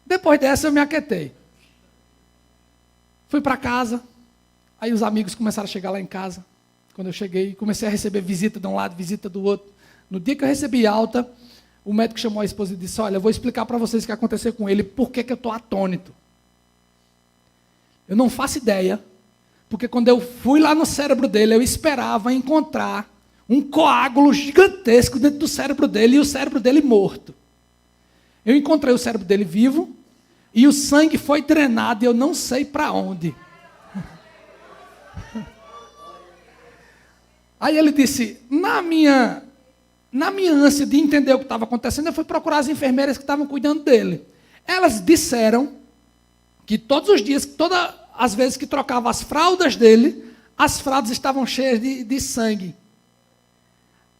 Depois dessa eu me aquietei. Fui para casa, aí os amigos começaram a chegar lá em casa. Quando eu cheguei, comecei a receber visita de um lado, visita do outro. No dia que eu recebi alta, o médico chamou a esposa e disse: olha, eu vou explicar para vocês o que aconteceu com ele, por que eu estou atônito. Eu não faço ideia, porque quando eu fui lá no cérebro dele, eu esperava encontrar um coágulo gigantesco dentro do cérebro dele e o cérebro dele morto. Eu encontrei o cérebro dele vivo e o sangue foi drenado e eu não sei para onde. Aí ele disse, na minha ânsia de entender o que estava acontecendo, eu fui procurar as enfermeiras que estavam cuidando dele. Elas disseram que todos os dias, todas as vezes que trocava as fraldas dele, as fraldas estavam cheias de sangue.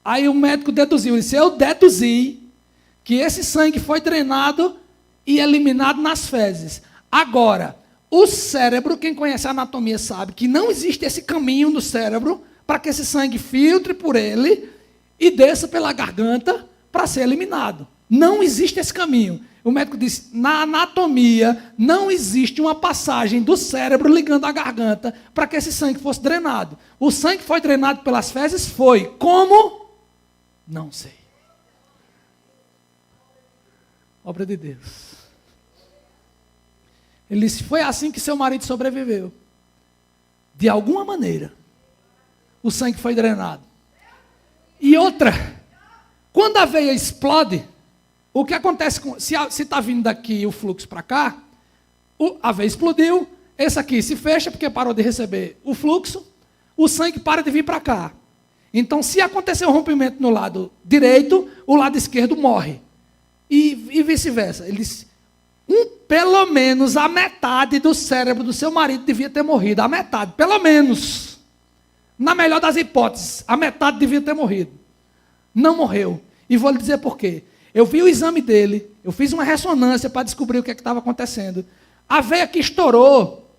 Aí o médico deduziu, ele disse, eu deduzi que esse sangue foi drenado e eliminado nas fezes. Agora, o cérebro, quem conhece a anatomia sabe que não existe esse caminho no cérebro para que esse sangue filtre por ele e desça pela garganta para ser eliminado. Não existe esse caminho. O médico disse, na anatomia não existe uma passagem do cérebro ligando a garganta para que esse sangue fosse drenado. O sangue foi drenado pelas fezes? Foi. Como? Não sei. Obra de Deus. Ele disse, foi assim que seu marido sobreviveu. De alguma maneira, o sangue foi drenado. E outra, quando a veia explode, o que acontece se está vindo daqui o fluxo para cá, a veia explodiu, esse aqui se fecha porque parou de receber o fluxo, o sangue para de vir para cá. Então, se acontecer um rompimento no lado direito, o lado esquerdo morre. E vice-versa. Ele disse, pelo menos a metade do cérebro do seu marido devia ter morrido. A metade, pelo menos. Na melhor das hipóteses, a metade devia ter morrido. Não morreu. E vou lhe dizer por quê. Eu vi o exame dele, eu fiz uma ressonância para descobrir o que estava acontecendo. A veia que estourou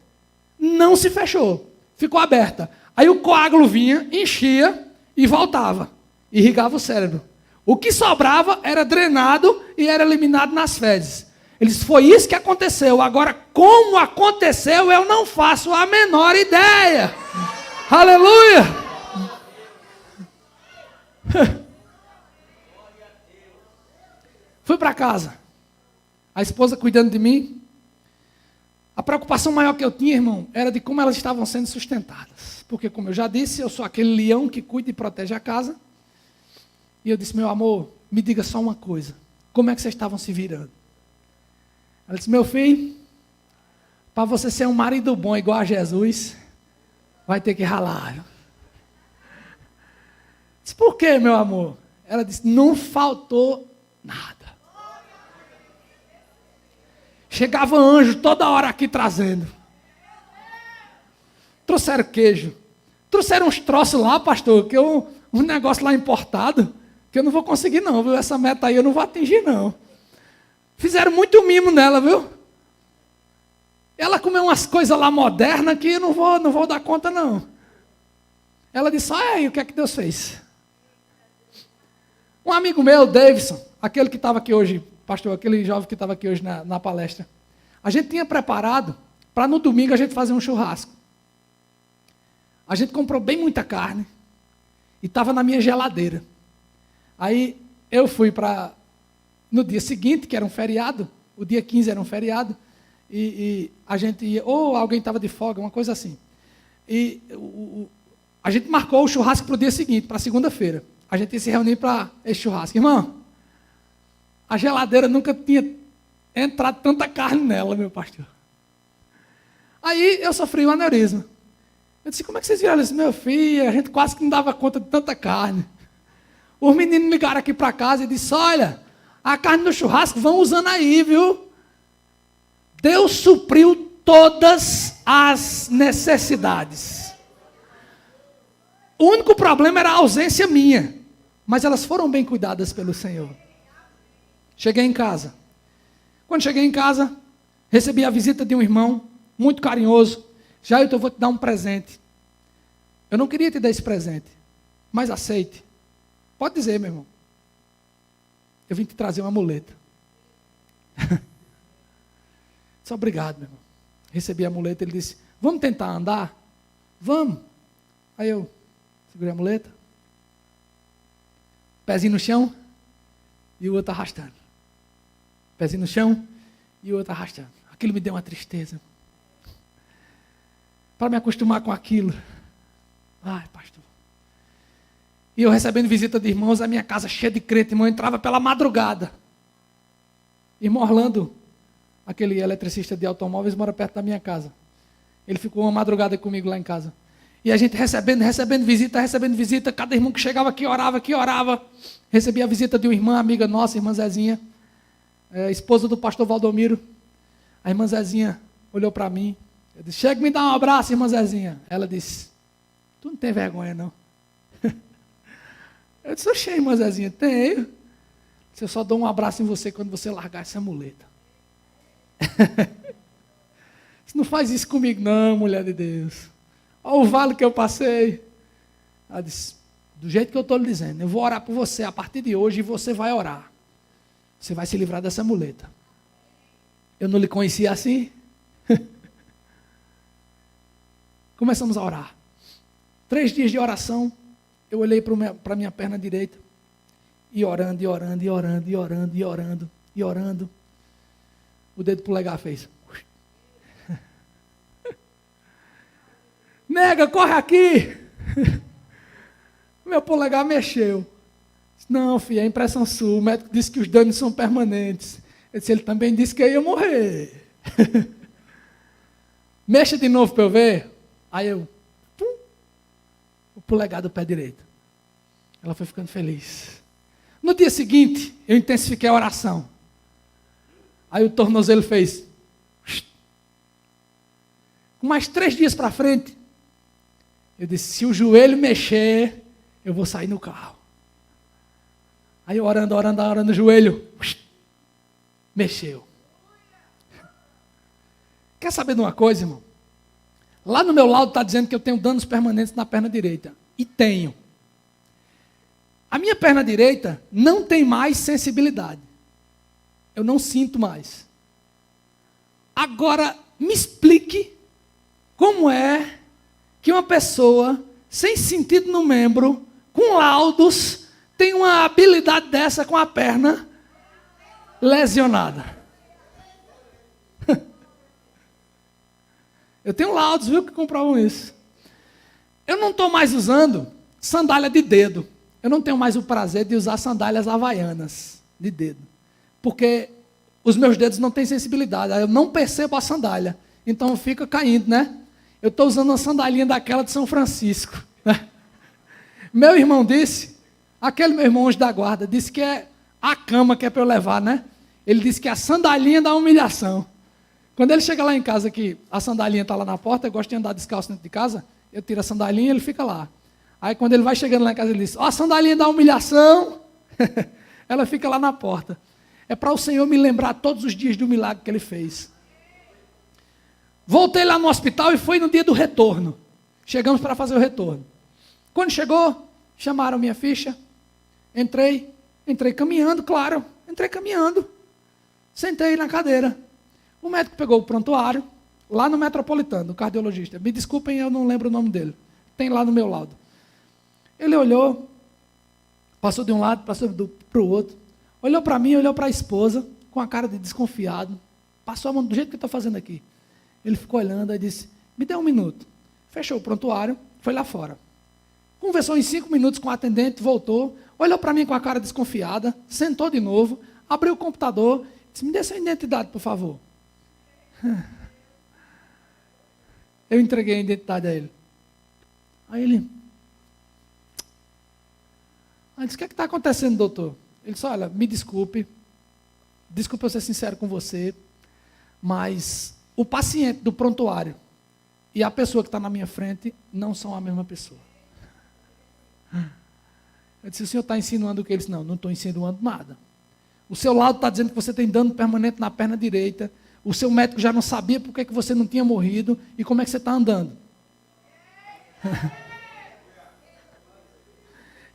não se fechou, ficou aberta. Aí o coágulo vinha, enchia e voltava, irrigava o cérebro. O que sobrava era drenado e era eliminado nas fezes. Ele disse, foi isso que aconteceu. Agora, como aconteceu, eu não faço a menor ideia. Aleluia! Fui para casa. A esposa cuidando de mim. A preocupação maior que eu tinha, irmão, era de como elas estavam sendo sustentadas. Porque, como eu já disse, eu sou aquele leão que cuida e protege a casa. E eu disse, meu amor, me diga só uma coisa. Como é que vocês estavam se virando? Ela disse, meu filho, para você ser um marido bom igual a Jesus, vai ter que ralar. Eu disse, por quê, meu amor? Ela disse, não faltou nada. Chegava anjo toda hora aqui trazendo. Trouxeram queijo. Trouxeram uns troços lá, pastor, que um negócio lá importado, que eu não vou conseguir não, viu? Essa meta aí eu não vou atingir não. Fizeram muito mimo nela, viu? Ela comeu umas coisas lá modernas que eu não vou dar conta não. Ela disse, aí, o que é que Deus fez? Um amigo meu, Davidson, aquele que estava aqui hoje, pastor, aquele jovem que estava aqui hoje na palestra, a gente tinha preparado para no domingo a gente fazer um churrasco. A gente comprou bem muita carne e estava na minha geladeira. Aí eu fui para, no dia seguinte, que era um feriado, o dia 15 era um feriado, e a gente ia, ou alguém estava de folga, uma coisa assim. E a gente marcou o churrasco para o dia seguinte, para segunda-feira. A gente ia se reunir para esse churrasco. Irmão, a geladeira nunca tinha entrado tanta carne nela, meu pastor. Aí eu sofri um aneurisma. Eu disse, como é que vocês vieram? Eu disse, meu filho, a gente quase que não dava conta de tanta carne. Os meninos ligaram aqui para casa e disseram, olha, a carne do churrasco vão usando aí, viu? Deus supriu todas as necessidades. O único problema era a ausência minha. Mas elas foram bem cuidadas pelo Senhor. Cheguei em casa. Quando cheguei em casa, recebi a visita de um irmão, muito carinhoso. Jair, eu vou te dar um presente. Eu não queria te dar esse presente, mas aceite. Pode dizer, meu irmão. Eu vim te trazer uma muleta. Disse, obrigado, meu irmão. Recebi a muleta, ele disse, vamos tentar andar? Vamos. Aí eu segurei a muleta. Pezinho no chão e o outro arrastando. Pezinho no chão e o outro arrastando. Aquilo me deu uma tristeza. Para me acostumar com aquilo. Ai, pastor. E eu recebendo visita de irmãos, a minha casa cheia de crente, irmão, entrava pela madrugada. Irmão Orlando, aquele eletricista de automóveis, mora perto da minha casa. Ele ficou uma madrugada comigo lá em casa. E a gente recebendo visita, cada irmão que chegava aqui orava. Recebi a visita de uma irmã, amiga nossa, irmã Zezinha, esposa do pastor Valdomiro. A irmã Zezinha olhou para mim, eu disse, chega e me dá um abraço, irmã Zezinha. Ela disse, tu não tem vergonha não? Eu disse, oxe, irmã Zezinha, tenho. Eu só dou um abraço em você quando você largar essa muleta. Você não faz isso comigo não, mulher de Deus. Olha o vale que eu passei. Ela disse, do jeito que eu estou lhe dizendo, eu vou orar por você a partir de hoje e você vai orar. Você vai se livrar dessa muleta. Eu não lhe conhecia assim? Começamos a orar. 3 dias de oração, eu olhei para a minha perna direita, e orando. O dedo polegar fez. Nega, corre aqui. Meu polegar mexeu. Não, filho, é impressão sua. O médico disse que os danos são permanentes. Ele também disse que eu ia morrer. Mexa de novo para eu ver. Aí eu, pum, o polegar do pé direito. Ela foi ficando feliz. No dia seguinte, eu intensifiquei a oração. Aí o tornozelo fez. Com mais 3 dias para frente, eu disse, se o joelho mexer, eu vou sair no carro. Aí eu orando, o joelho mexeu. Quer saber de uma coisa, irmão? Lá no meu laudo está dizendo que eu tenho danos permanentes na perna direita. E tenho. A minha perna direita não tem mais sensibilidade. Eu não sinto mais. Agora, me explique como é que uma pessoa sem sentido no membro, com laudos, tem uma habilidade dessa com a perna lesionada. Eu tenho laudos, viu, que comprovam isso. Eu não estou mais usando sandália de dedo. Eu não tenho mais o prazer de usar sandálias havaianas de dedo. Porque os meus dedos não têm sensibilidade. Eu não percebo a sandália. Então fica caindo, né? Eu estou usando uma sandalinha daquela de São Francisco. Né? Meu irmão disse, aquele meu irmão anjo da guarda, disse que é a cama que é para eu levar, né? Ele disse que é a sandalinha da humilhação. Quando ele chega lá em casa, que a sandalinha está lá na porta, eu gosto de andar descalço dentro de casa, eu tiro a sandalinha e ele fica lá. Aí quando ele vai chegando lá em casa, ele diz, ó, a sandalinha da humilhação, ela fica lá na porta. É para o Senhor me lembrar todos os dias do milagre que Ele fez. Voltei lá no hospital e foi no dia do retorno. Chegamos para fazer o retorno. Quando chegou, chamaram minha ficha. Entrei caminhando, claro. Entrei caminhando. Sentei na cadeira. O médico pegou o prontuário, lá no Metropolitano, o cardiologista. Me desculpem, eu não lembro o nome dele. Tem lá no meu laudo. Ele olhou, passou de um lado, passou para o outro. Olhou para mim, olhou para a esposa, com a cara de desconfiado. Passou a mão do jeito que eu estou fazendo aqui. Ele ficou olhando e disse, me dê 1 minuto. Fechou o prontuário, foi lá fora. Conversou em 5 minutos com o atendente, voltou, olhou para mim com a cara desconfiada, sentou de novo, abriu o computador, disse, me dê sua identidade, por favor. Eu entreguei a identidade a ele. Aí ele disse, o que está acontecendo, doutor? Ele disse, olha, me desculpe eu ser sincero com você, mas o paciente do prontuário e a pessoa que está na minha frente não são a mesma pessoa. Eu disse, o senhor está insinuando o que? Ele disse, não estou insinuando nada. O seu laudo está dizendo que você tem dano permanente na perna direita, o seu médico já não sabia por que você não tinha morrido, e como é que você está andando?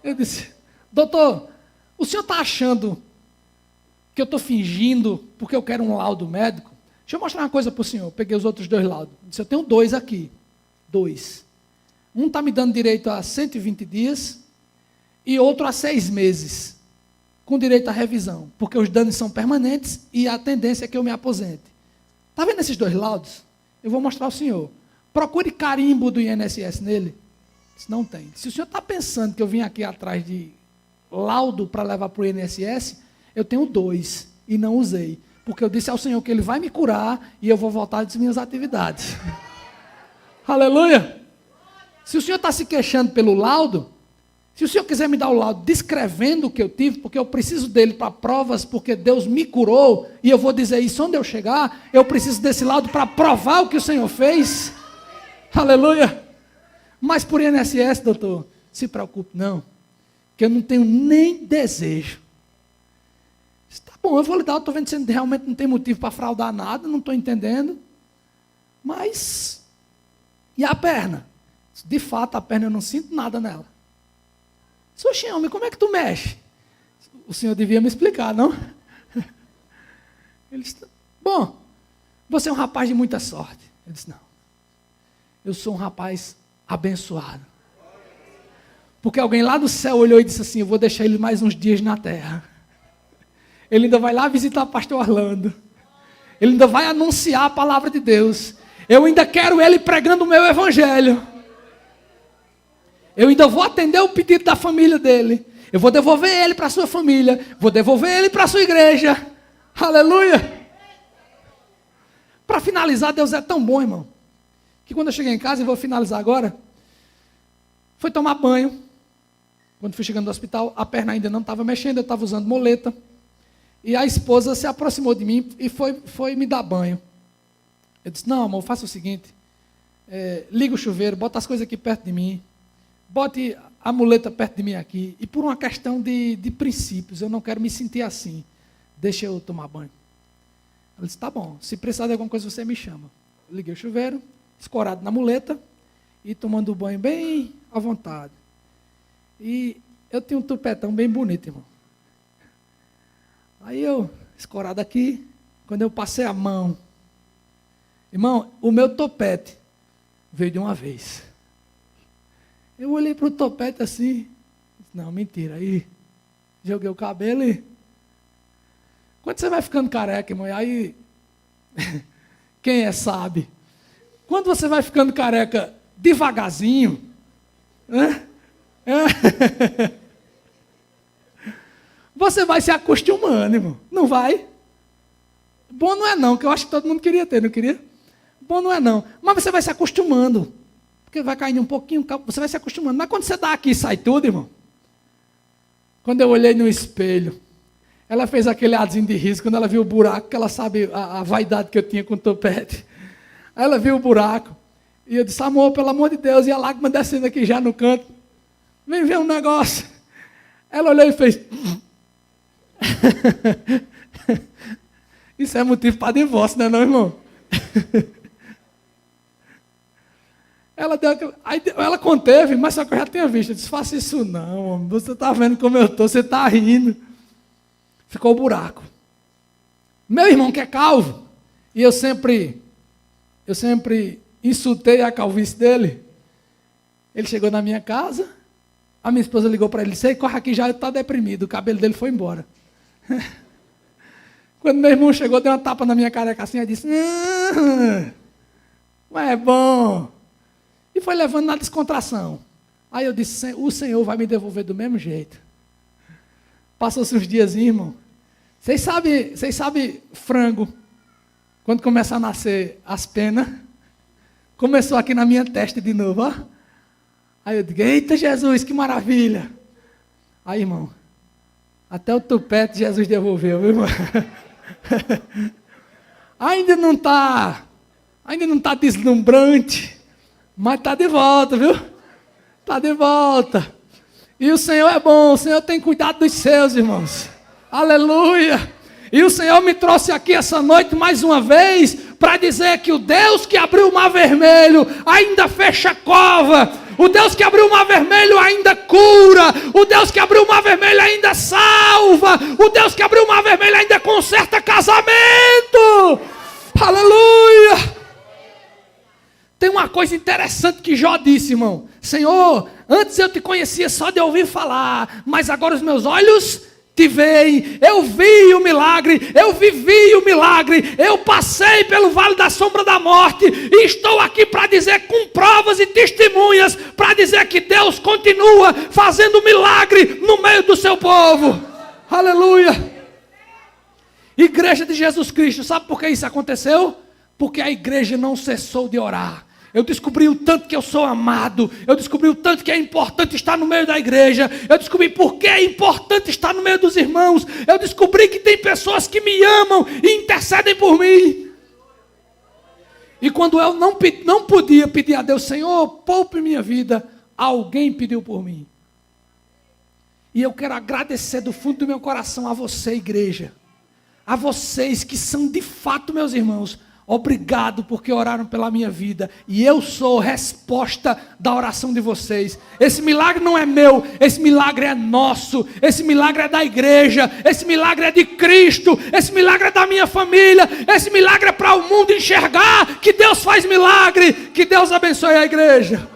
Eu disse, doutor, o senhor está achando que eu estou fingindo porque eu quero um laudo médico? Deixa eu mostrar uma coisa para o senhor. Eu peguei os outros 2 laudos. Eu disse, eu tenho 2 aqui. 2. Um está me dando direito a 120 dias e outro a 6 meses, com direito à revisão, porque os danos são permanentes e a tendência é que eu me aposente. Está vendo esses 2 laudos? Eu vou mostrar ao senhor. Procure carimbo do INSS nele. Disse, não tem. Se o senhor está pensando que eu vim aqui atrás de laudo para levar para o INSS, eu tenho 2 e não usei, porque eu disse ao Senhor que Ele vai me curar e eu vou voltar às minhas atividades. Aleluia! Se o senhor está se queixando pelo laudo, se o senhor quiser me dar o laudo descrevendo o que eu tive, porque eu preciso dele para provas, porque Deus me curou, e eu vou dizer isso onde eu chegar, eu preciso desse laudo para provar o que o Senhor fez. Aleluia! Mas por INSS, doutor, se preocupe não, que eu não tenho nem desejo. Está bom, eu vou lhe dar, eu estou vendo que você realmente não tem motivo para fraudar nada, não estou entendendo. Mas, e a perna? De fato, a perna eu não sinto nada nela. Oxe, homem, como é que tu mexe? O senhor devia me explicar, não? Ele disse, bom, você é um rapaz de muita sorte. Ele disse, não, eu sou um rapaz abençoado. Porque alguém lá do céu olhou e disse assim, eu vou deixar ele mais uns dias na terra. Ele ainda vai lá visitar o pastor Orlando. Ele ainda vai anunciar a palavra de Deus. Eu ainda quero ele pregando o meu evangelho. Eu ainda vou atender o pedido da família dele. Eu vou devolver ele para a sua família. Vou devolver ele para a sua igreja. Aleluia. Para finalizar, Deus é tão bom, irmão, que quando eu cheguei em casa, e vou finalizar agora, foi tomar banho. Quando fui chegando do hospital, a perna ainda não estava mexendo, eu estava usando moleta. E a esposa se aproximou de mim e foi me dar banho. Eu disse, não, amor, faça o seguinte, liga o chuveiro, bota as coisas aqui perto de mim, bote a muleta perto de mim aqui, e por uma questão de princípios, eu não quero me sentir assim, deixa eu tomar banho. Ela disse, tá bom, se precisar de alguma coisa você me chama. Eu liguei o chuveiro, escorado na muleta, e tomando o banho bem à vontade. E eu tinha um tupetão bem bonito, irmão. Aí eu, escorado aqui, quando eu passei a mão, irmão, o meu topete veio de uma vez. Eu olhei para o topete assim, não, mentira, aí joguei o cabelo e... Quando você vai ficando careca, irmão, aí, quem sabe, quando você vai ficando careca devagarzinho, você vai se acostumando, irmão, não vai? Bom não é não, que eu acho que todo mundo queria ter, não queria? Bom não é não, mas você vai se acostumando, porque vai caindo um pouquinho, você vai se acostumando, mas quando você dá aqui e sai tudo, irmão, quando eu olhei no espelho, ela fez aquele adzinho de riso, quando ela viu o buraco, que ela sabe a vaidade que eu tinha com o topete, aí ela viu o buraco, e eu disse, amor, pelo amor de Deus, e a lágrima descendo aqui já no canto, vem ver um negócio, ela olhou e fez... Isso é motivo para divórcio, não é não, irmão? Ela deu aquela... Aí ela conteve, mas só que eu já tinha visto. Eu disse, faça isso não, homem. Você está vendo como eu estou, você está rindo. Ficou o buraco. Meu irmão que é calvo, e eu sempre insultei a calvície dele. Ele chegou na minha casa, a minha esposa ligou para ele e disse, corre aqui, já está deprimido, o cabelo dele foi embora. Quando meu irmão chegou, deu uma tapa na minha careca assim, e disse, mas é bom. E foi levando na descontração. Aí eu disse, o Senhor vai me devolver do mesmo jeito. Passou-se uns dias, irmão. Vocês sabem frango, quando começa a nascer as penas, Começou aqui na minha testa de novo, ó. Aí eu digo, eita Jesus, que maravilha. Aí, irmão, até o tupete Jesus devolveu, viu, irmão? Ainda não está deslumbrante, mas está de volta, viu? Está de volta. E o Senhor é bom, o Senhor tem cuidado dos seus, irmãos. Aleluia. E o Senhor me trouxe aqui essa noite mais uma vez para dizer que o Deus que abriu o mar vermelho ainda fecha a cova. O Deus que abriu o mar vermelho ainda cura. O Deus que abriu o mar vermelho ainda salva. O Deus que abriu o mar vermelho ainda conserta casamento. Aleluia. Tem uma coisa interessante que Jó disse, irmão. Senhor, antes eu te conhecia só de ouvir falar, mas agora os meus olhos te veem. Eu vi o milagre, eu vivi o milagre, eu passei pelo vale da sombra da morte e estou aqui para dizer com provas e testemunhas, para dizer que Deus continua fazendo milagre no meio do seu povo. Aleluia. Igreja de Jesus Cristo, sabe por que isso aconteceu? Porque a igreja não cessou de orar. Eu descobri o tanto que eu sou amado. Eu descobri o tanto que é importante estar no meio da igreja. Eu descobri por que é importante estar no meio dos irmãos. Eu descobri que tem pessoas que me amam e intercedem por mim. E quando eu não podia pedir a Deus, Senhor, poupe minha vida, alguém pediu por mim. E eu quero agradecer do fundo do meu coração a você, igreja. A vocês que são de fato meus irmãos. Obrigado porque oraram pela minha vida. E eu sou resposta da oração de vocês. Esse milagre não é meu. Esse milagre é nosso. Esse milagre é da igreja. Esse milagre é de Cristo. Esse milagre é da minha família. Esse milagre é para o mundo enxergar que Deus faz milagre. Que Deus abençoe a igreja.